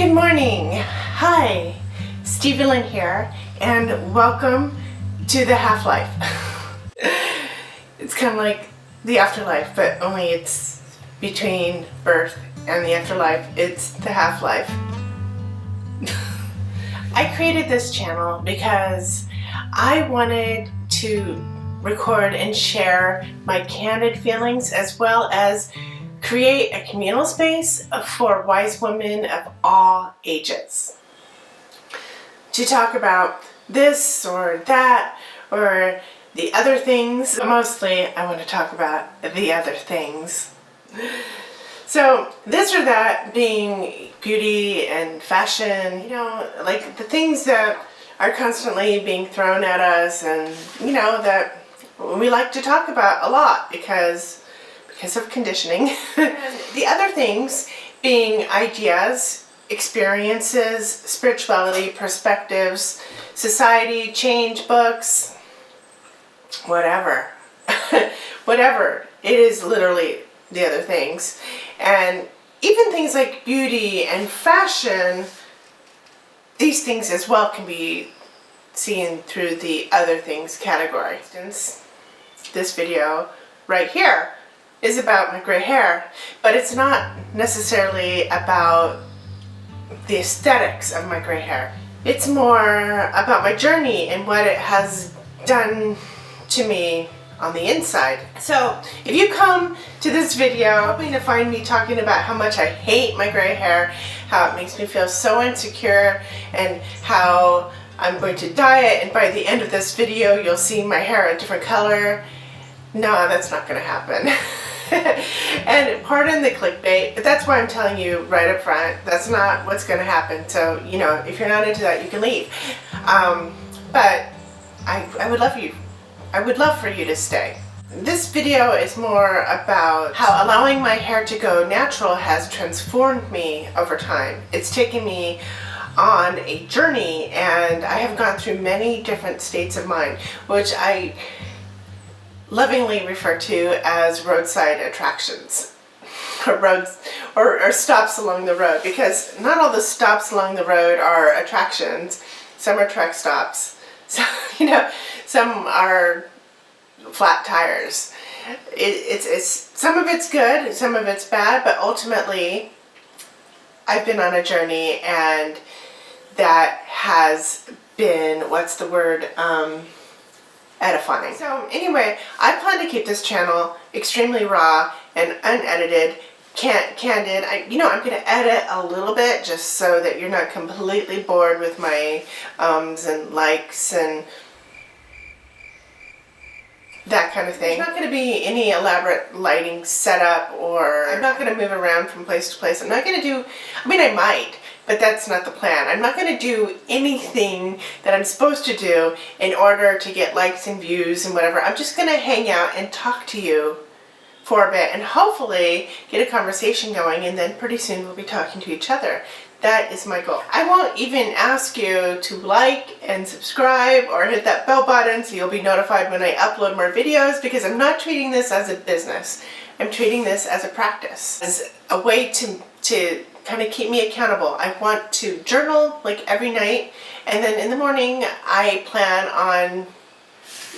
Good morning. Hi, Stevie Lynn here, and welcome to the half-life. It's kind of like the afterlife, but only it's between birth and the afterlife. It's the half-life. I created this channel because I wanted to record and share my candid feelings, as well as create a communal space for wise women of all ages to talk about this or that or the other things. Mostly I want to talk about the other things. So this or that being beauty and fashion, like the things that are constantly being thrown at us, and that we like to talk about a lot because of conditioning. The other things being ideas, experiences, spirituality, perspectives, society, change, books, whatever. Whatever. It is literally the other things. And even things like beauty and fashion, these things as well can be seen through the other things category. For instance, this video right here is about my gray hair, but it's not necessarily about the aesthetics of my gray hair. It's more about my journey and what it has done to me on the inside. So if you come to this video hoping to find me talking about how much I hate my gray hair, how it makes me feel so insecure, and how I'm going to dye it, and by the end of this video you'll see my hair a different color, no, that's not going to happen. And pardon the clickbait, but that's why I'm telling you right up front, that's not what's going to happen. So, if you're not into that, you can leave. But I would love for you to stay. This video is more about how allowing my hair to go natural has transformed me over time. It's taken me on a journey, and I have gone through many different states of mind, which I lovingly refer to as roadside attractions, or stops along the road, because not all the stops along the road are attractions. Some are truck stops. So, some are flat tires. It's some of it's good, some of it's bad, but ultimately I've been on a journey, and that has been, edifying. So anyway, I plan to keep this channel extremely raw and unedited, candid. I'm going to edit a little bit just so that you're not completely bored with my ums and likes and that kind of thing. There's not going to be any elaborate lighting setup, or I'm not going to move around from place to place. I'm not going to do, I might, but that's not the plan. I'm not going to do anything that I'm supposed to do in order to get likes and views and whatever. I'm just going to hang out and talk to you for a bit and hopefully get a conversation going, and then pretty soon we'll be talking to each other. That is my goal. I won't even ask you to like and subscribe or hit that bell button so you'll be notified when I upload more videos, because I'm not treating this as a business. I'm treating this as a practice, as a way to kind of keep me accountable. I want to journal like every night, and then in the morning I plan on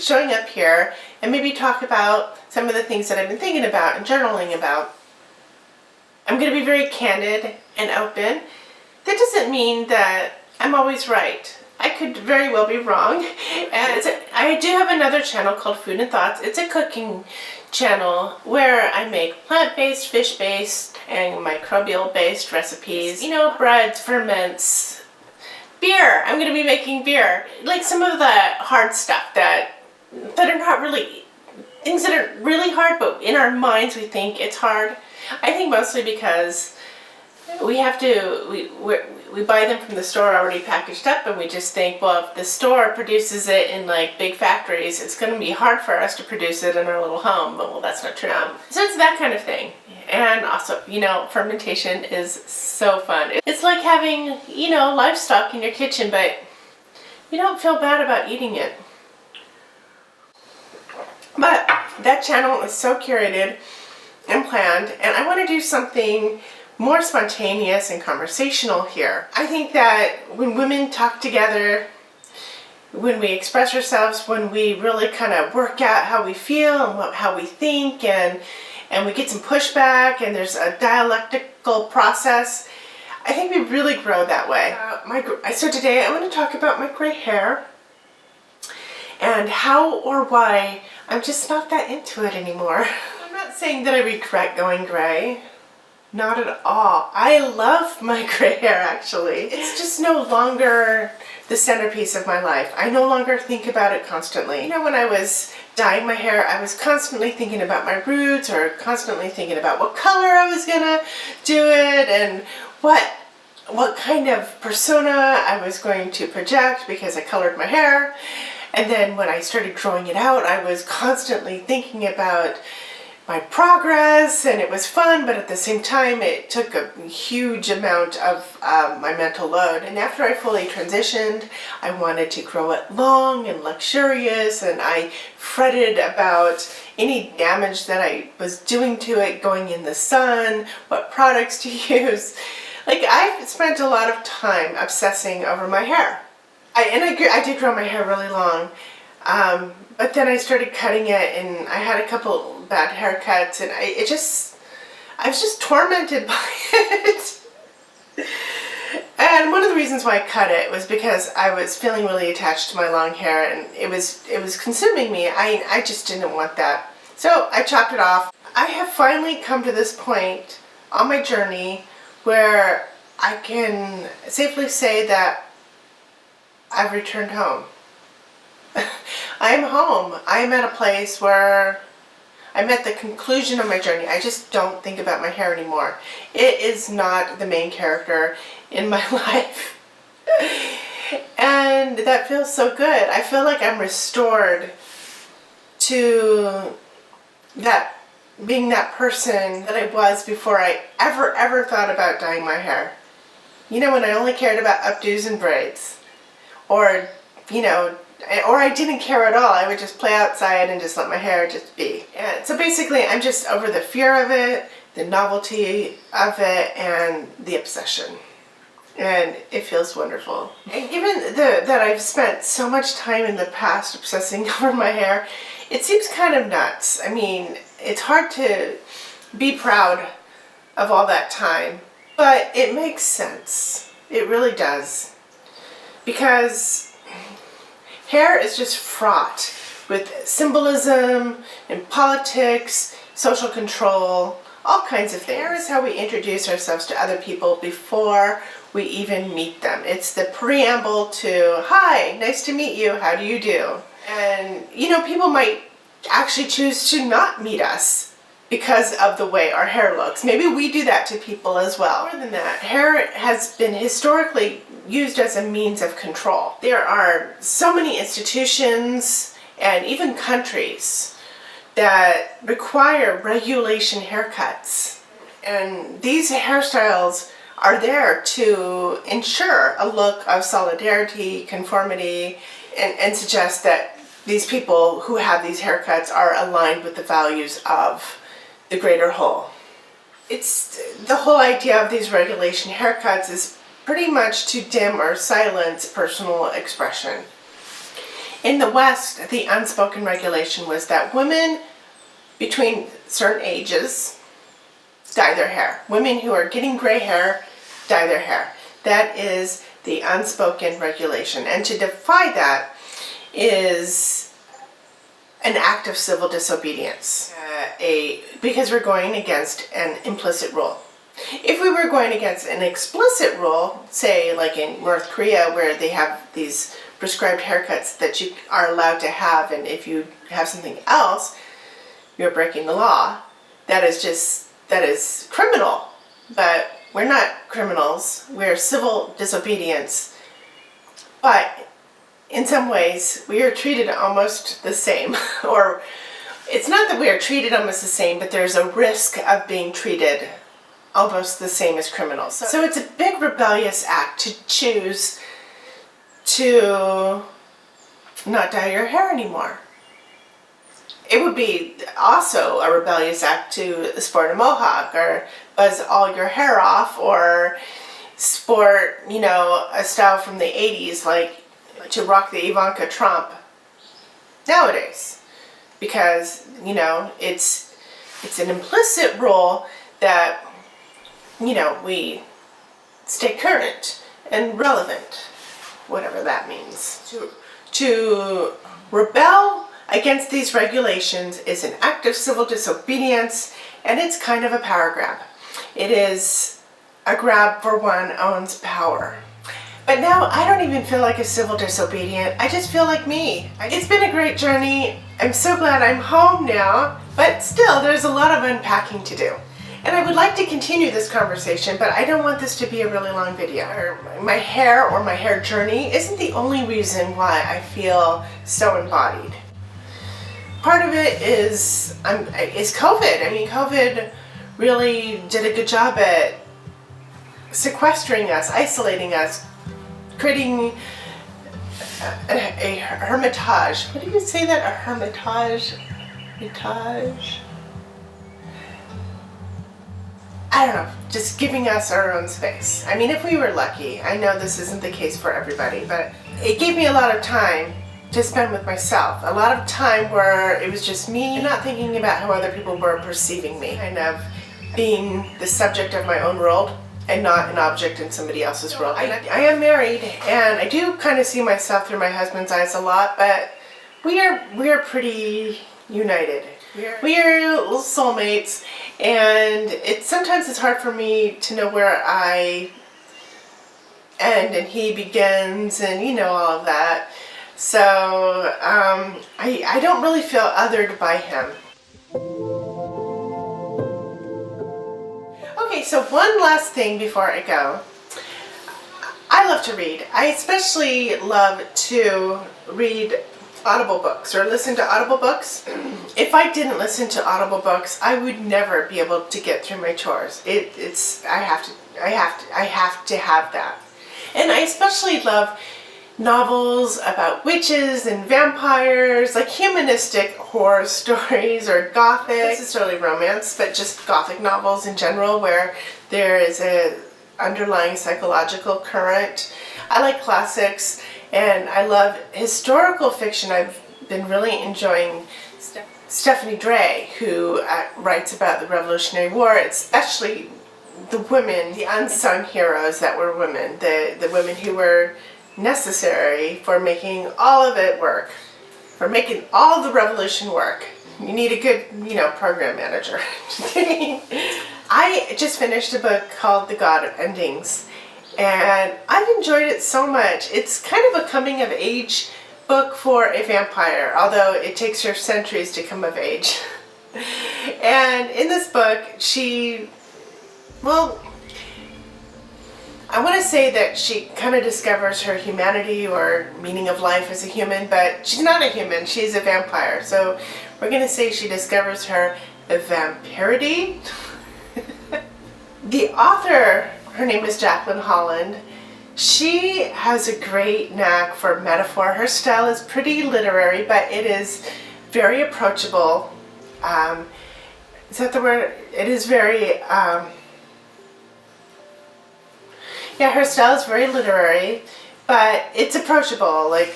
showing up here and maybe talk about some of the things that I've been thinking about and journaling about. I'm going to be very candid and open. That doesn't mean that I'm always right. I could very well be wrong. And I do have another channel called Food and Thoughts. It's a cooking channel where I make plant-based, fish-based, and microbial-based recipes. Breads, ferments, beer. I'm going to be making beer. Like some of the hard stuff that are not really, things that are really hard, but in our minds we think it's hard. I think mostly because we buy them from the store already packaged up, and we just think, well, if the store produces it in like big factories, it's going to be hard for us to produce it in our little home. But well, that's not true. So it's that kind of thing. And also, fermentation is so fun. It's like having, livestock in your kitchen, but you don't feel bad about eating it. But that channel is so curated and planned, and I want to do something more spontaneous and conversational here. I think that when women talk together, when we express ourselves, when we really kind of work out how we feel and how we think, and we get some pushback and there's a dialectical process, I think we really grow that way. So today I'm going to talk about my gray hair and how or why I'm just not that into it anymore. I'm not saying that I regret going gray. Not at all. I love my gray hair, actually. It's just no longer the centerpiece of my life. I no longer think about it constantly. You know, when I was dyeing my hair, I was constantly thinking about my roots, or constantly thinking about what color I was gonna do it, and what kind of persona I was going to project because I colored my hair. And then when I started growing it out, I was constantly thinking about my progress, and it was fun, but at the same time it took a huge amount of my mental load. And after I fully transitioned, I wanted to grow it long and luxurious, and I fretted about any damage that I was doing to it going in the sun, what products to use. Like, I've spent a lot of time obsessing over my hair. I did grow my hair really long, but then I started cutting it, and I had a couple bad haircuts, and I was just tormented by it. And one of the reasons why I cut it was because I was feeling really attached to my long hair, and it was consuming me. I just didn't want that. So I chopped it off. I have finally come to this point on my journey where I can safely say that I've returned home. I'm home. I'm at a place where I'm at the conclusion of my journey. I just don't think about my hair anymore. It is not the main character in my life. And that feels so good. I feel like I'm restored to that, being that person that I was before I ever thought about dyeing my hair. You know, when I only cared about updos and braids. Or, you know, or I didn't care at all. I would just play outside and just let my hair just be. And so basically, I'm just over the fear of it, the novelty of it, and the obsession. And it feels wonderful. And given that I've spent so much time in the past obsessing over my hair, it seems kind of nuts. I mean, it's hard to be proud of all that time, but it makes sense. It really does. Because hair is just fraught with symbolism and politics, social control, all kinds of things. Hair is how we introduce ourselves to other people before we even meet them. It's the preamble to, hi, nice to meet you, how do you do? And, you know, people might actually choose to not meet us because of the way our hair looks. Maybe we do that to people as well. More than that, hair has been historically used as a means of control. There are so many institutions and even countries that require regulation haircuts. And these hairstyles are there to ensure a look of solidarity, conformity, and suggest that these people who have these haircuts are aligned with the values of the greater whole. It's the whole idea of these regulation haircuts is pretty much to dim or silence personal expression. In the West, the unspoken regulation was that women between certain ages dye their hair. Women who are getting gray hair dye their hair. That is the unspoken regulation. And to defy that is an act of civil disobedience, because we're going against an implicit rule. If we were going against an explicit rule, say like in North Korea where they have these prescribed haircuts that you are allowed to have, and if you have something else, you're breaking the law, that is criminal. But we're not criminals, we're civil disobedience. But in some ways, we are treated almost the same. Or it's not that we are treated almost the same, but there's a risk of being treated almost the same as criminals. So it's a big rebellious act to choose to not dye your hair anymore. It would be also a rebellious act to sport a mohawk or buzz all your hair off or sport, you know, a style from the 80s, like to rock the Ivanka Trump nowadays. Because, you know, it's an implicit rule that, you know, we stay current and relevant, whatever that means. To rebel against these regulations is an act of civil disobedience, and it's kind of a power grab. It is a grab for one owns power. But now I don't even feel like a civil disobedient. I just feel like me. It's been a great journey. I'm so glad I'm home now, but still there's a lot of unpacking to do. And I would like to continue this conversation, but I don't want this to be a really long video. My hair or my hair journey isn't the only reason why I feel so embodied. Part of it is COVID. I mean, COVID really did a good job at sequestering us, isolating us, creating a hermitage. What do you say that? A hermitage? Hermitage? I don't know, just giving us our own space. I mean, if we were lucky, I know this isn't the case for everybody, but it gave me a lot of time to spend with myself. A lot of time where it was just me, not thinking about how other people were perceiving me. Kind of being the subject of my own world and not an object in somebody else's world. I am married, and I do kind of see myself through my husband's eyes a lot, but we are pretty united. We are little soulmates, and sometimes it's hard for me to know where I end and he begins, and you know, all of that. So I don't really feel othered by him. Okay, so one last thing before I go. I love to read. I especially love to read Audible books or listen to Audible books. If I didn't listen to Audible books, I would never be able to get through my chores. I have to have that. And I especially love novels about witches and vampires, like humanistic horror stories or gothic, not necessarily romance, but just gothic novels in general where there is a underlying psychological current. I like classics, and I love historical fiction. I've been really enjoying Stephanie Dray, who writes about the Revolutionary War, especially the women, the unsung heroes that were women, the women who were necessary for making all of it work, for making all of the revolution work. You need a good, you know, program manager. I just finished a book called The God of Endings, and I've enjoyed it so much. It's kind of a coming of age book for a vampire, although it takes her centuries to come of age. And in this book, I want to say that she kind of discovers her humanity or meaning of life as a human, but she's not a human, she's a vampire. So we're going to say she discovers her vampirity. The author, her name is Jacqueline Holland. She has a great knack for metaphor. Her style is pretty literary, but it is very approachable. Is that the word? It is very... yeah, her style is very literary, but it's approachable. Like,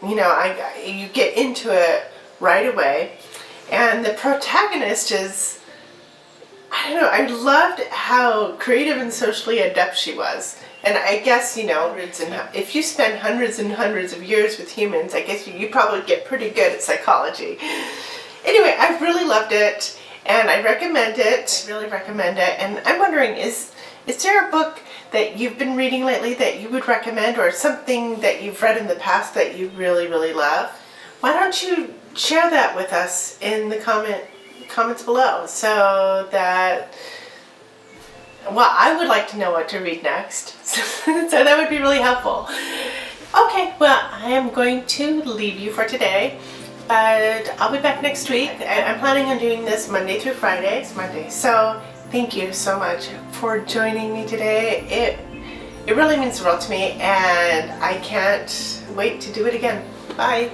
you know, you get into it right away. And the protagonist is, I don't know, I loved how creative and socially adept she was. And I guess, you know, if you spend hundreds and hundreds of years with humans, I guess you probably get pretty good at psychology. Anyway, I really loved it, and I recommend it. I really recommend it. And I'm wondering, is there a book that you've been reading lately that you would recommend, or something that you've read in the past that you really, really love? Why don't you share that with us in the comments below, so that, well, I would like to know what to read next. So that would be really helpful. Okay, well, I am going to leave you for today, but I'll be back next week. I'm planning on doing this Monday through Friday. It's Monday, so thank you so much for joining me today. It really means the world to me, and I can't wait to do it again. Bye.